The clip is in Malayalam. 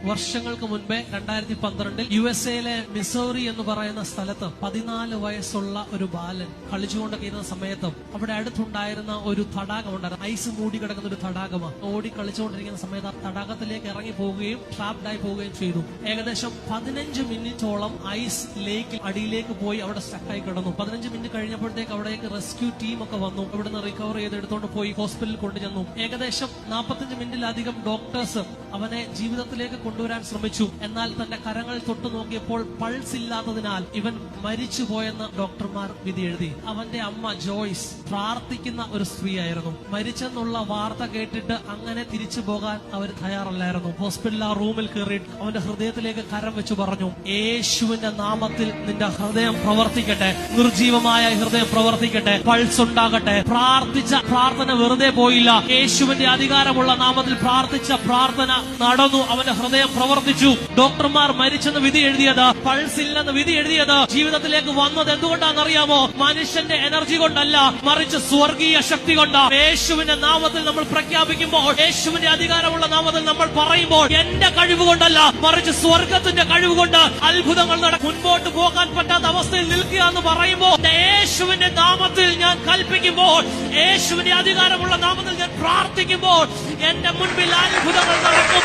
വർഷങ്ങൾക്ക് മുൻപേ 2012 USA മിസോറി എന്ന് പറയുന്ന സ്ഥലത്ത് 14 വയസ്സുള്ള ഒരു ബാലൻ കളിച്ചുകൊണ്ടൊക്കെ ഇരുന്ന സമയത്ത് അവിടെ അടുത്തുണ്ടായിരുന്ന ഒരു തടാകമുണ്ടായിരുന്നു. ഐസ് മൂടി കിടക്കുന്ന ഒരു തടാകമാണ്. ഓടി കളിച്ചുകൊണ്ടിരിക്കുന്ന സമയത്ത് ആ തടാകത്തിലേക്ക് ഇറങ്ങി പോവുകയും ട്രാപ്ഡായി പോവുകയും ചെയ്തു. ഏകദേശം 15 മിനിറ്റോളം ഐസ് ലേക്കിൽ അടിയിലേക്ക് പോയി അവിടെ സ്റ്റക്കായി കിടന്നു. 15 മിനിറ്റ് കഴിഞ്ഞപ്പോഴത്തേക്ക് അവിടേക്ക് റെസ്ക്യൂ ടീം ഒക്കെ വന്നു. ഇവിടുന്ന് റിക്കവർ ചെയ്തെടുത്തോണ്ട് പോയി ഹോസ്പിറ്റലിൽ കൊണ്ടുചെന്നു. ഏകദേശം 45 മിനിറ്റിലധികം ഡോക്ടേഴ്സ് അവനെ ജീവിതത്തിലേക്ക് കൊണ്ടുവരാൻ ശ്രമിച്ചു. എന്നാൽ തന്റെ കരങ്ങൾ തൊട്ടു നോക്കിയപ്പോൾ പൾസ് ഇല്ലാത്തതിനാൽ ഇവൻ മരിച്ചുപോയെന്ന് ഡോക്ടർമാർ വിധി എഴുതി. അവന്റെ അമ്മ ജോയ്സ് പ്രാർത്ഥിക്കുന്ന ഒരു സ്ത്രീയായിരുന്നു. മരിച്ചെന്നുള്ള വാർത്ത കേട്ടിട്ട് അങ്ങനെ തിരിച്ചു പോകാൻ അവർ തയ്യാറല്ലായിരുന്നു. ഹോസ്പിറ്റലിൽ ആ റൂമിൽ കയറിയിട്ട് അവന്റെ ഹൃദയത്തിലേക്ക് കരം വെച്ച് പറഞ്ഞു, യേശുവിന്റെ നാമത്തിൽ നിന്റെ ഹൃദയം പ്രവർത്തിക്കട്ടെ, നിർജീവമായ ഹൃദയം പ്രവർത്തിക്കട്ടെ, പൾസ് ഉണ്ടാകട്ടെ. പ്രാർത്ഥിച്ച പ്രാർത്ഥന വെറുതെ പോയില്ല. യേശുവിന്റെ അധികാരമുള്ള നാമത്തിൽ പ്രാർത്ഥിച്ച പ്രാർത്ഥന നടന്നു. അവന്റെ ഹൃദയം പ്രവർത്തിച്ചു. ഡോക്ടർമാർ മരിച്ചെന്ന് വിധി എഴുതിയത്, പൾസ് ഇല്ലെന്ന് വിധി എഴുതിയത്, ജീവിതത്തിലേക്ക് വന്നത് എന്തുകൊണ്ടാണെന്നറിയാമോ? മനുഷ്യന്റെ എനർജി കൊണ്ടല്ല, മറിച്ച് സ്വർഗീയ ശക്തി കൊണ്ടാണ്. യേശുവിന്റെ നാമത്തിൽ നമ്മൾ പ്രഖ്യാപിക്കുമ്പോൾ, യേശുവിന്റെ അധികാരമുള്ള നാമത്തിൽ നമ്മൾ പറയുമ്പോൾ, എന്റെ കഴിവ് കൊണ്ടല്ല, മറിച്ച് സ്വർഗത്തിന്റെ കഴിവ് കൊണ്ട് അത്ഭുതങ്ങൾ മുൻപോട്ട് പോകാൻ പറ്റാത്ത അവസ്ഥയിൽ നിൽക്കുക എന്ന് പറയുമ്പോൾ, യേശുവിന്റെ നാമത്തിൽ ഞാൻ കൽപ്പിക്കുമ്പോൾ, യേശുവിന്റെ അധികാരമുള്ള നാമത്തിൽ ഞാൻ പ്രാർത്ഥിക്കുമ്പോൾ എന്റെ മുൻപിൽ അത്ഭുതങ്ങൾ നടക്കും.